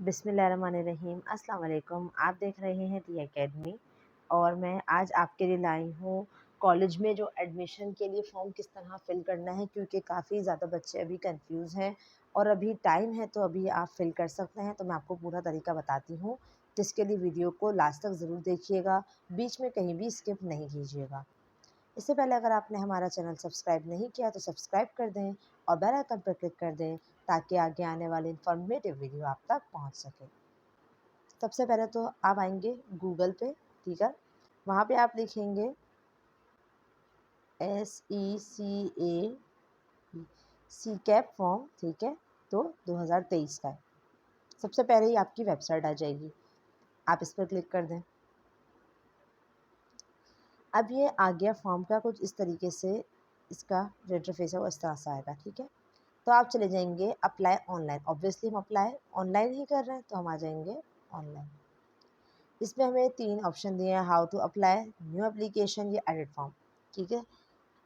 बिस्मिल्लाहिर्रहमानिर्रहीम। अस्सलाम वालेकुम। आप देख रहे हैं दी एकेडमी और मैं आज आपके लिए लाई हूँ कॉलेज में जो एडमिशन के लिए फ़ॉर्म किस तरह फ़िल करना है, क्योंकि काफ़ी ज़्यादा बच्चे अभी कंफ्यूज हैं और अभी टाइम है तो अभी आप फ़िल कर सकते हैं। तो मैं आपको पूरा तरीका बताती हूँ, जिसके लिए वीडियो को लास्ट तक ज़रूर देखिएगा, बीच में कहीं भी स्किप नहीं कीजिएगा। इससे पहले अगर आपने हमारा चैनल सब्सक्राइब नहीं किया तो सब्सक्राइब कर दें और बेल आइकन पर क्लिक कर दें, ताकि आगे आने वाली इन्फॉर्मेटिव वीडियो आप तक पहुंच सके। सबसे पहले तो आप आएंगे गूगल पे, ठीक है। वहाँ पे आप लिखेंगे SECA सी कैप फॉर्म, ठीक है। तो 2023 का है। सबसे पहले ही आपकी वेबसाइट आ जाएगी, आप इस पर क्लिक कर दें। अब ये आ गया फॉर्म का कुछ इस तरीके से, इसका जो इंटरफेस है वो इस तरह से आएगा, ठीक है। तो आप चले जाएंगे अप्लाई ऑनलाइन। ऑब्वियसली हम अप्लाई ऑनलाइन ही कर रहे हैं तो हम आ जाएंगे ऑनलाइन। इसमें हमें 3 ऑप्शन दिए हैं, how to apply, new application या एडिट फॉर्म, ठीक है।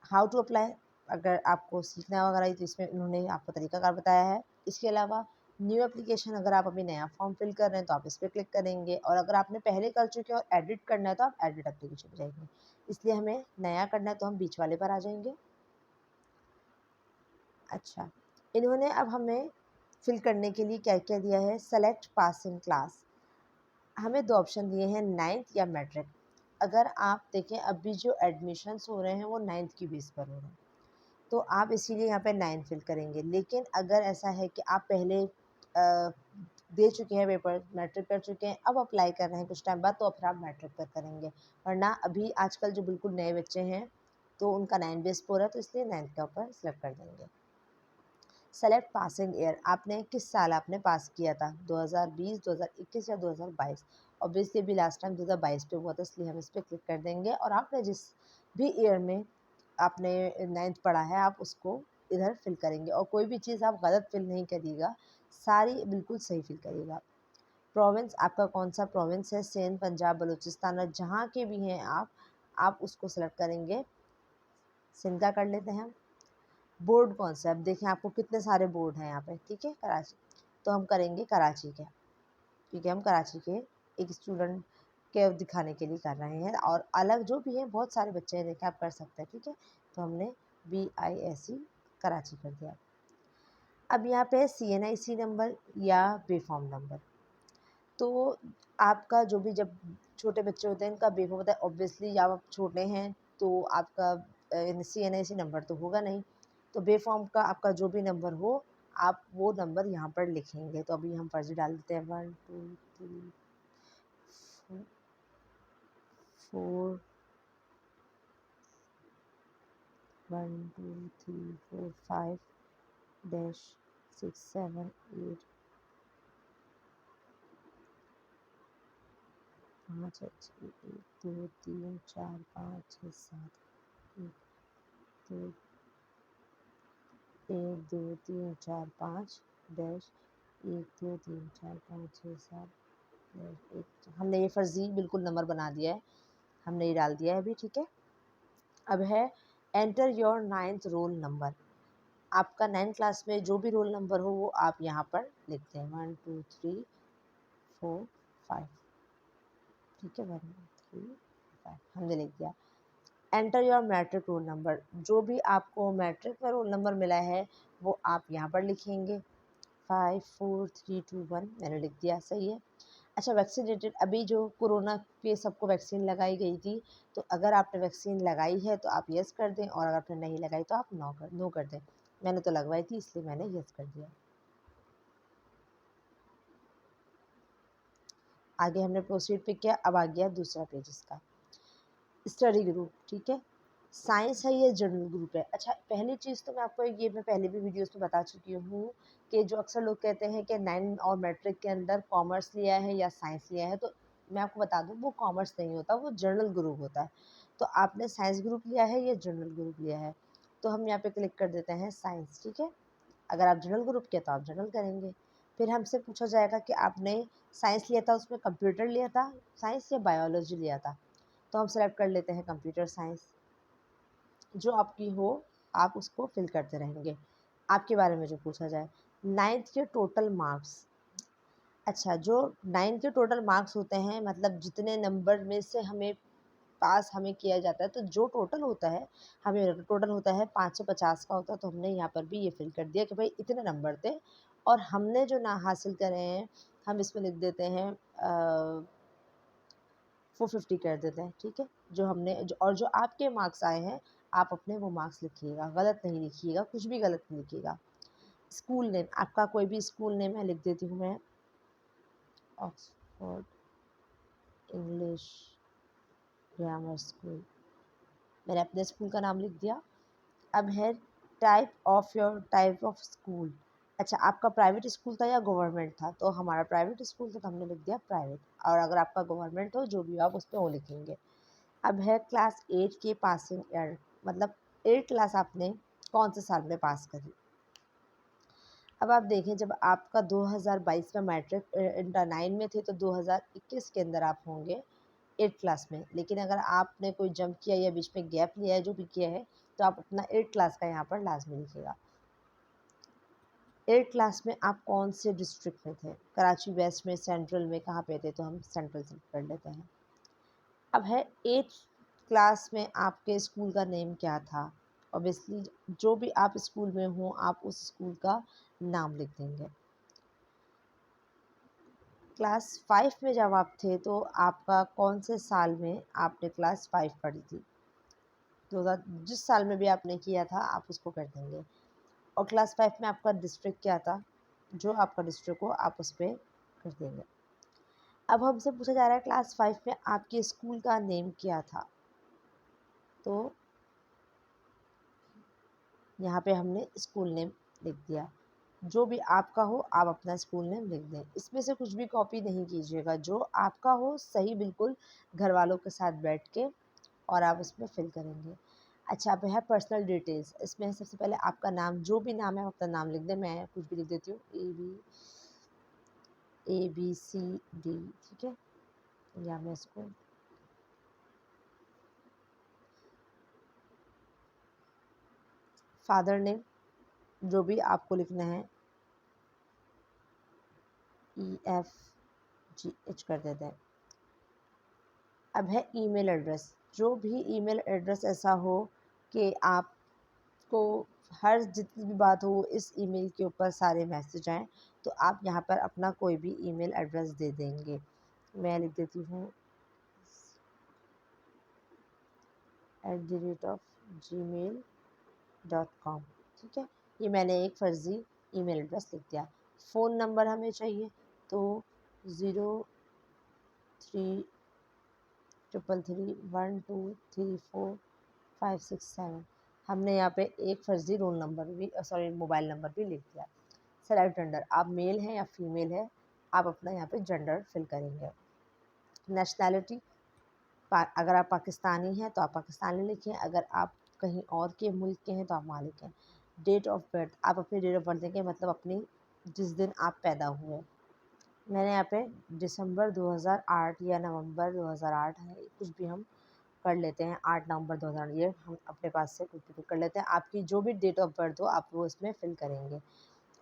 हाउ टू अप्लाई अगर आपको सीखना वगैरह तो इसमें उन्होंने आपको तरीकाकार बताया है। इसके अलावा न्यू एप्लीकेशन, अगर आप अभी नया फॉर्म फिल कर रहे हैं तो आप इस पर क्लिक करेंगे, और अगर आपने पहले कर चुके हैं और एडिट करना है तो आप एडिट एप्लीकेशन पर जाएंगे। इसलिए हमें नया करना है तो हम बीच वाले पर आ जाएंगे। अच्छा, इन्होंने अब हमें फिल करने के लिए क्या क्या दिया है, सेलेक्ट पासिंग क्लास। हमें 2 ऑप्शन दिए हैं, 9th या मैट्रिक। अगर आप देखें अभी जो एडमिशन्स हो रहे हैं वो 9th की बेस पर हो रहे हैं, तो आप इसीलिए यहाँ पे 9 फिल करेंगे। लेकिन अगर ऐसा है कि आप पहले दे चुके हैं पेपर, मैट्रिक कर चुके हैं, अब अप्लाई कर रहे हैं कुछ टाइम बाद, तो फिर आप मैट्रिक पर करेंगे। वरना अभी आजकल जो बिल्कुल नए बच्चे हैं तो उनका 9 बेस पर हो रहा है, तो इसलिए 9th के ऊपर सेलेक्ट कर देंगे। सेलेक्ट पासिंग ईयर, आपने किस साल आपने पास किया था, 2020, 2021 या 2022। ऑब्वियसली अभी लास्ट टाइम 2022 पे हुआ था, इसलिए हम इस पर क्लिक कर देंगे। और आपने जिस भी ईयर में आपने 9th पढ़ा है आप उसको इधर फिल करेंगे, और कोई भी चीज़ आप गलत फिल नहीं करिएगा, सारी बिल्कुल सही फिल करिएगा। प्रोविंस, आपका कौन सा प्रोविंस है, सिंध, पंजाब, बलूचिस्तान, और जहाँ के भी हैं आप उसको सेलेक्ट करेंगे। सिंध का कर लेते हैं हम। बोर्ड कौन सा है, अब देखें आपको कितने सारे बोर्ड हैं यहाँ पे, ठीक है। कराची, तो हम करेंगे कराची के, क्योंकि हम कराची के एक स्टूडेंट के दिखाने के लिए कर रहे हैं, और अलग जो भी हैं बहुत सारे बच्चे हैं, देखें आप कर सकते हैं, ठीक है। तो हमने BISE कराची कर दिया। अब यहाँ पे CNIC नंबर या बेफॉर्म नंबर, तो आपका जो भी, जब छोटे बच्चे होते हैं इनका बेफॉर्म होता है, ऑब्वियसली जब आप छोटे हैं तो आपका CNIC नंबर तो होगा नहीं, तो बेफॉर्म का आपका जो भी नंबर हो आप वो नंबर यहाँ पर लिखेंगे। तो अभी हम फर्जी डाल देते हैं, 1 2 3 4 1 2 3 4 5 डैश 6 7 8 5 1 2 3 4 5 6 7 1 2 1 2 3 4 5 डैश 1 2 3 4 5 6 7 डैश 1। हमने ये फर्जी बिल्कुल नंबर बना दिया है, हमने ये डाल दिया है अभी, ठीक है। अब है enter your 9th roll number. आपका 9th क्लास में जो भी रोल नंबर हो वो आप यहाँ पर लिखते हैं, 1 2 3 4 5, ठीक है। 1 2 3 5 हमने लिख दिया। Enter your matric roll number, जो भी आपको मैट्रिक में रोल नंबर मिला है वो आप यहाँ पर लिखेंगे। 5 4 3 2 1 मैंने लिख दिया, सही है। अच्छा, वैक्सीनेटेड, अभी जो कोरोना पे सबको वैक्सीन लगाई गई थी, तो अगर आपने वैक्सीन लगाई है तो आप यस कर दें, और अगर आपने नहीं लगाई तो आप नो कर दें। मैंने तो लगवाई थी इसलिए मैंने यस कर दिया। आगे हमने प्रोसीड पे किया, अब आ गया दूसरा पेज इसका, स्टडी ग्रुप, ठीक है। साइंस है या जनरल ग्रुप है। अच्छा, पहली चीज़ तो मैं आपको ये मैं पहले भी वीडियोस में बता चुकी हूँ कि जो अक्सर लोग कहते हैं कि 9 और मैट्रिक के अंदर कॉमर्स लिया है या साइंस लिया है, तो मैं आपको बता दूँ वो कॉमर्स नहीं होता, वो जनरल ग्रुप होता है। तो आपने साइंस ग्रुप लिया है या जनरल ग्रुप लिया है, तो हम यहाँ पे क्लिक कर देते हैं साइंस, ठीक है। अगर आप जनरल ग्रुप के तो आप जनरल करेंगे। फिर हमसे पूछा जाएगा कि आपने साइंस लिया था, उसमें कंप्यूटर लिया था साइंस या बायोलॉजी लिया था, तो हम सेलेक्ट कर लेते हैं कंप्यूटर साइंस। जो आपकी हो आप उसको फिल करते रहेंगे, आपके बारे में जो पूछा जाए। 9th के टोटल मार्क्स, अच्छा, जो 9 के टोटल मार्क्स होते हैं, मतलब जितने नंबर में से हमें पास हमें किया जाता है, तो जो टोटल होता है, हमें टोटल होता है 550 का होता है, तो हमने यहाँ पर भी ये फिल कर दिया कि भाई इतने नंबर थे और हमने जो ना हासिल करे हैं, हम इसमें लिख देते हैं 450 कर देते हैं, ठीक है। जो हमने और जो आपके मार्क्स आए हैं, आप अपने वो मार्क्स लिखिएगा, गलत नहीं लिखिएगा, कुछ भी गलत नहीं लिखिएगा। स्कूल नेम, आपका कोई भी स्कूल नेम है, लिख देती हूँ मैं, ऑक्सफोर्ड इंग्लिश ग्रामर स्कूल। मैंने अपने स्कूल का नाम लिख दिया। अब है टाइप ऑफ स्कूल। अच्छा, आपका प्राइवेट स्कूल था या गवर्नमेंट था? तो हमारा प्राइवेट स्कूल था, तो हमने लिख दिया प्राइवेट। और अगर आपका गवर्नमेंट हो, जो भी हो, आप उस पर वो लिखेंगे। अब है क्लास 8 के पासिंग ईयर, मतलब 8 क्लास आपने कौन से साल में पास करी। अब आप देखें, जब आपका 2022 में मैट्रिक इंटर 9 में थे, तो 2021 के अंदर आप होंगे 8 क्लास में। लेकिन अगर आपने कोई जंप किया या बीच में गैप लिया है, जो भी किया है, तो आप अपना 8 क्लास का यहाँ पर लाजमी लिखिएगा। 8 क्लास में आप कौन से डिस्ट्रिक्ट में थे? कराची वेस्ट में, सेंट्रल में, कहाँ पे थे? तो हम सेंट्रल सेलेक्ट कर लेते हैं। अब है 8 क्लास में आपके स्कूल का नेम क्या था? ऑब्वियसली जो भी आप स्कूल में हो, आप उस स्कूल का नाम लिख देंगे। क्लास 5 में जब आप थे, तो आपका कौन से साल में आपने क्लास 5 पढ़ी थी? जिस साल में भी आपने किया था, आप उसको कर देंगे। और क्लास 5 में आपका डिस्ट्रिक्ट क्या था? जो आपका डिस्ट्रिक्ट हो, आप उस पर कर देंगे। अब हमसे पूछा जा रहा है क्लास 5 में आपके स्कूल का नेम क्या था? तो यहाँ पे हमने स्कूल नेम लिख दिया। जो भी आपका हो, आप अपना स्कूल नेम लिख दें। इसमें से कुछ भी कॉपी नहीं कीजिएगा, जो आपका हो सही बिल्कुल घर वालों के साथ बैठ के, और आप उसमें फिल करेंगे। अच्छा, अब है पर्सनल डिटेल्स। इसमें सबसे पहले आपका नाम, जो भी नाम है आप अपना नाम लिख दें। मैं कुछ भी लिख देती हूँ, ABCD, ठीक है। या मैं इसको फादर नेम, जो भी आपको लिखना है, EFGH कर देते हैं। अब है ईमेल एड्रेस। जो भी ईमेल एड्रेस ऐसा हो कि आपको हर जितनी भी बात हो इस ईमेल के ऊपर सारे मैसेज आएँ, तो आप यहाँ पर अपना कोई भी ईमेल एड्रेस दे देंगे। मैं लिख देती हूँ @gmail.com, ठीक है। ये मैंने एक फ़र्ज़ी ईमेल एड्रेस लिख दिया। फ़ोन नंबर हमें चाहिए, तो 0333123456 हमने यहाँ पे एक फ़र्ज़ी रोल नंबर भी मोबाइल नंबर भी लिख दिया। सेलेक्ट जेंडर, आप मेल हैं या फीमेल है, आप अपना यहाँ पे जेंडर फिल करेंगे। नेशनैलिटी, अगर आप पाकिस्तानी हैं तो आप पाकिस्तानी लिखें, अगर आप कहीं और के मुल्क के हैं तो आप वहाँ लिखें। डेट ऑफ बर्थ, आप अपनी डेट ऑफ बर्थ देंगे, मतलब अपनी जिस दिन आप पैदा हुए। मैंने यहाँ पे दिसंबर 2008 या नवंबर 2008 है, कुछ भी हम कर लेते हैं। 8 नवंबर 2008, ये हम अपने पास से कुछ भी कर लेते हैं। आपकी जो भी डेट ऑफ बर्थ हो, आप वो इसमें फिल करेंगे।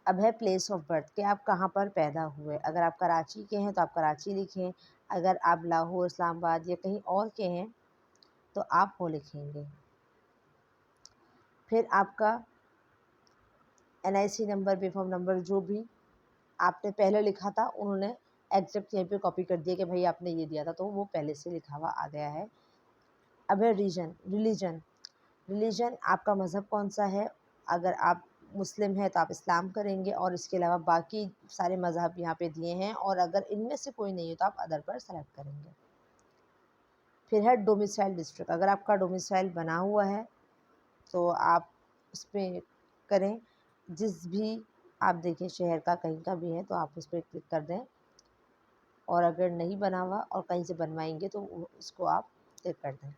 अब है प्लेस ऑफ बर्थ, कि आप कहाँ पर पैदा हुए। अगर आप कराची के हैं तो आप कराची लिखें, अगर आप लाहौर, इस्लामाबाद या कहीं और के हैं तो आप वो लिखेंगे। फिर आपका NIC नंबर, बेफॉर्म नंबर, जो भी आपने पहले लिखा था, उन्होंने एग्जैक्ट यहीं पे कॉपी कर दिया कि भाई आपने ये दिया था, तो वो पहले से लिखा हुआ आ गया है। अब है रिलीजन। रिलीजन, आपका मज़हब कौन सा है? अगर आप मुस्लिम हैं तो आप इस्लाम करेंगे, और इसके अलावा बाकी सारे मज़हब यहाँ पे दिए हैं, और अगर इनमें से कोई नहीं है तो आप अदर पर सेलेक्ट करेंगे। फिर है डोमिसाइल डिस्ट्रिक्ट। अगर आपका डोमिसाइल बना हुआ है तो आप उस पर करें। जिस भी आप देखें शहर का, कहीं का भी है, तो आप उस पर क्लिक कर दें। और अगर नहीं बना हुआ और कहीं से बनवाएंगे तो उसको आप क्लिक कर दें।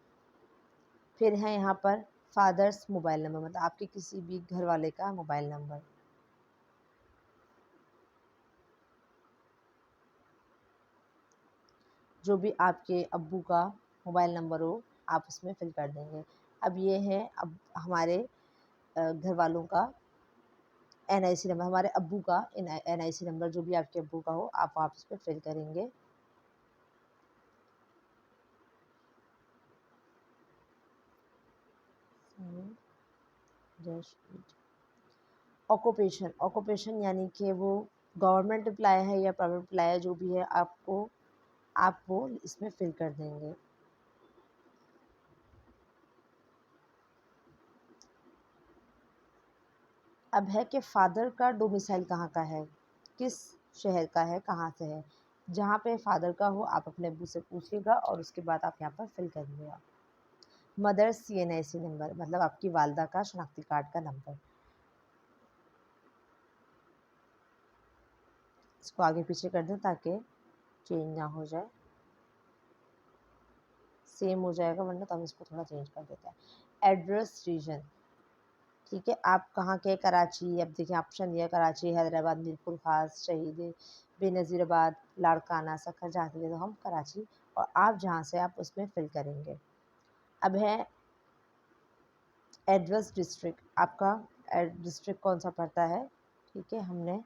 फिर है यहाँ पर फादर्स मोबाइल नंबर, मतलब आपके किसी भी घर वाले का मोबाइल नंबर। जो भी आपके अब्बू का मोबाइल नंबर हो, आप उसमें फिल कर देंगे। अब ये है अब हमारे घर वालों का एनआईसी नंबर, हमारे अब्बू का एनआईसी नंबर, जो भी आपके अब्बू का हो, आप वहाँ पे फिल करेंगे। ऑक्यूपेशन, ऑक्यूपेशन यानी कि वो गवर्नमेंट एम्प्लॉय है या प्राइवेट एम्प्लॉय है, जो भी है आपको, आप वो इसमें फिल कर देंगे। अब है कि फादर का डोमिसाइल कहाँ का है, किस शहर का है, कहाँ से है। जहाँ पे फादर का हो आप अपने अब्बू से पूछिएगा और उसके बाद आप यहाँ पर फिल करिएगा। मदर सीएनआईसी नंबर, मतलब आपकी वालदा का शनाख्ती कार्ड का नंबर। इसको आगे पीछे कर दें ताकि चेंज ना हो जाए, सेम हो जाएगा, वरना तो हम इसको थोड़ा चेंज कर देते हैं। एड्रेस रीजन, ठीक है, आप कहाँ के, कराची, अब देखिए ऑप्शन दिया कराची, हैदराबाद, मीरपुर खास, शहीद बेनज़ीराबाद, लाड़काना, सखर, जहाँ से, तो हम कराची, और आप जहाँ से आप उसमें फिल करेंगे। अब है एड्रेस डिस्ट्रिक्ट, आपका डिस्ट्रिक्ट कौन सा पड़ता है, ठीक है, हमने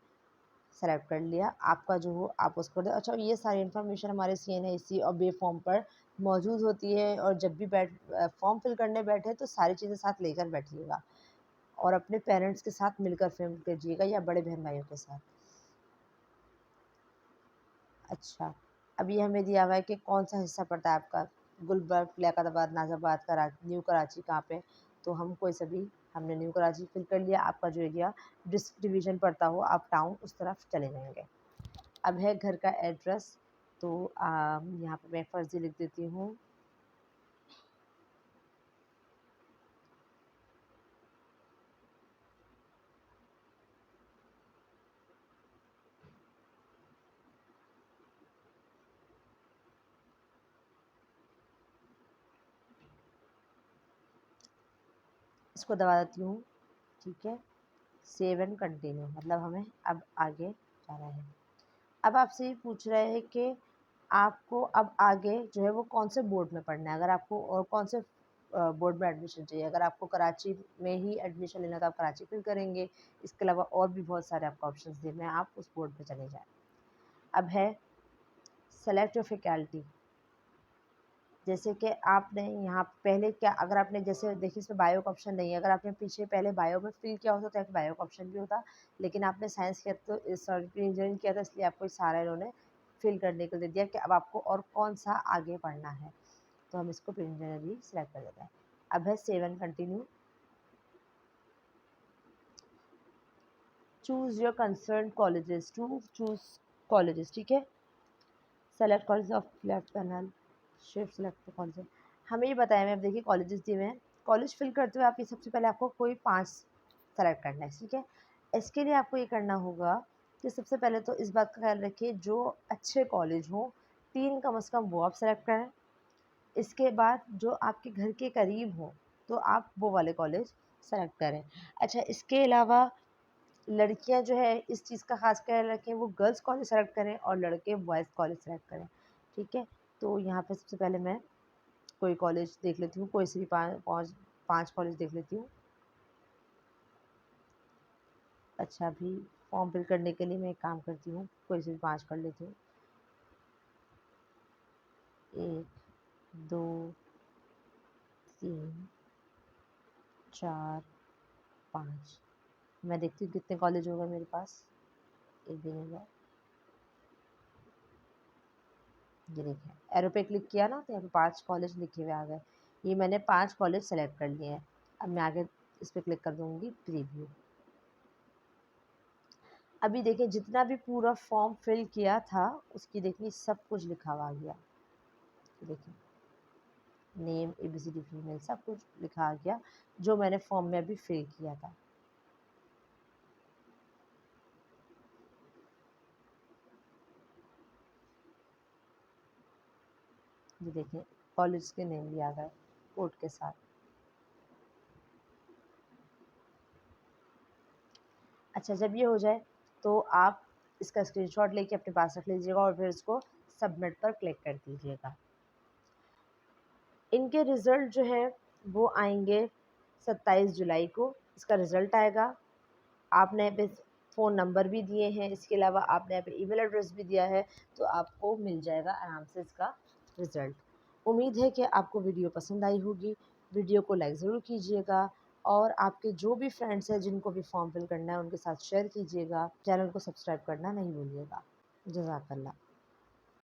सेलेक्ट कर लिया। आपका जो हो आप उसको कर दो। अच्छा, ये सारी इन्फॉर्मेशन हमारे सीएनआईसी और बे फॉर्म पर मौजूद होती है, और जब भी फॉर्म फिल करने बैठे तो सारी चीज़ें साथ लेकर बैठिएगा, और अपने पेरेंट्स के साथ मिलकर फिल कीजिएगा या बड़े बहन भाइयों के साथ। अच्छा, अब ये हमें दिया हुआ है कि कौन सा हिस्सा पड़ता है आपका, गुलबर्ग, लियाकताबाद, नाज़ाबाद, न्यू कराची कहाँ पे, तो हम कोई सा भी, हमने न्यू कराची फिल कर लिया। आपका जो एरिया डिस्ट्रिक्ट डिवीज़न पड़ता हो, आप टाउन उस तरफ चले जाएंगे। अब है घर का एड्रेस, तो यहाँ पे मैं फर्जी लिख देती हूँ। इसको दबा देती हूँ, ठीक है, सेव एंड कंटिन्यू, मतलब हमें अब आगे जाना है। अब आपसे ये पूछ रहे हैं कि आपको अब आगे जो है वो कौन से बोर्ड में पढ़ना है, अगर आपको और कौन से बोर्ड में एडमिशन चाहिए। अगर आपको कराची में ही एडमिशन लेना तो आप कराची फिल करेंगे, इसके अलावा और भी बहुत सारे आपको ऑप्शंस दिए हैं, आप उस बोर्ड पे चले जाएं। अब है सेलेक्ट योर फैकल्टी, जैसे कि आपने यहाँ पहले क्या, अगर आपने जैसे देखिए इसमें बायो का ऑप्शन नहीं है, अगर आपने पीछे पहले बायो में फिल किया होता तो एक बायो का ऑप्शन भी होता, लेकिन आपने साइंस किया तो सॉरी इंजीनियरिंग किया था, इसलिए आपको सारा इन्होंने फिल करने को दे दिया कि अब आपको और कौन सा आगे पढ़ना है, तो हम इसको इंजीनियरिंग सेलेक्ट कर देते हैं। अब है save and continue. Choose your concern colleges, to choose colleges, ठीक है, select college of left panel, shift select college. हमें ये बताया, मैं अब देखिए कॉलेजेस दिए हुए हैं, कॉलेज फिल करते हुए आप ये सबसे पहले आपको कोई 5 सेलेक्ट करना है, ठीक है। इसके लिए आपको ये करना होगा कि सबसे पहले तो इस बात का ख्याल रखिए जो अच्छे कॉलेज हों, 3 कम से कम वो आप सेलेक्ट करें। इसके बाद जो आपके घर के करीब हो तो आप वो वाले कॉलेज सेलेक्ट करें। अच्छा, इसके अलावा लड़कियां जो है इस चीज़ का खास ख्याल रखें, वो गर्ल्स कॉलेज सेलेक्ट करें और लड़के बॉयज़ कॉलेज सेलेक्ट करें, ठीक है। तो यहाँ पे सबसे पहले मैं कोई कॉलेज देख लेती हूँ, कोई से भी पाँच कॉलेज देख लेती हूँ। अच्छा, अभी फॉर्म फिल करने के लिए मैं एक काम करती हूँ, कोई से भी 5 कर लेती हूँ। 1, 2, 3, 4, 5, मैं देखती हूँ कितने कॉलेज होगा मेरे पास। एक दिन होगा, ये देखिए एरो पे क्लिक किया ना तो यहाँ पे 5 कॉलेज लिखे हुए आ गए। ये मैंने 5 कॉलेज सेलेक्ट कर लिए हैं। अब मैं आगे इस पे क्लिक कर दूँगी प्रीव्यू। अभी देखिए जितना भी पूरा फॉर्म फिल किया था उसकी देखिए सब कुछ लिखा हुआ आ गया। देखिए नेम, एबीसीडी, फीमेल, सब कुछ लिखा आ गया जो मैंने फॉर्म में अभी फिल किया था। ये देखिए कॉलेज के नेम भी आ गए कोड के साथ। अच्छा, जब ये हो जाए तो आप इसका स्क्रीनशॉट लेके अपने पास रख लीजिएगा और फिर इसको सबमिट पर क्लिक कर दीजिएगा। इनके रिज़ल्ट जो है वो आएंगे 27 जुलाई को, इसका रिज़ल्ट आएगा। आपने यहाँ पे फ़ोन नंबर भी दिए हैं, इसके अलावा आपने यहाँ पे ईमेल एड्रेस भी दिया है, तो आपको मिल जाएगा आराम से इसका रिज़ल्ट। उम्मीद है कि आपको वीडियो पसंद आई होगी। वीडियो को लाइक ज़रूर कीजिएगा और आपके जो भी फ्रेंड्स हैं जिनको भी फॉर्म फिल करना है उनके साथ शेयर कीजिएगा। चैनल को सब्सक्राइब करना नहीं भूलिएगा। जज़ाकल्लाह।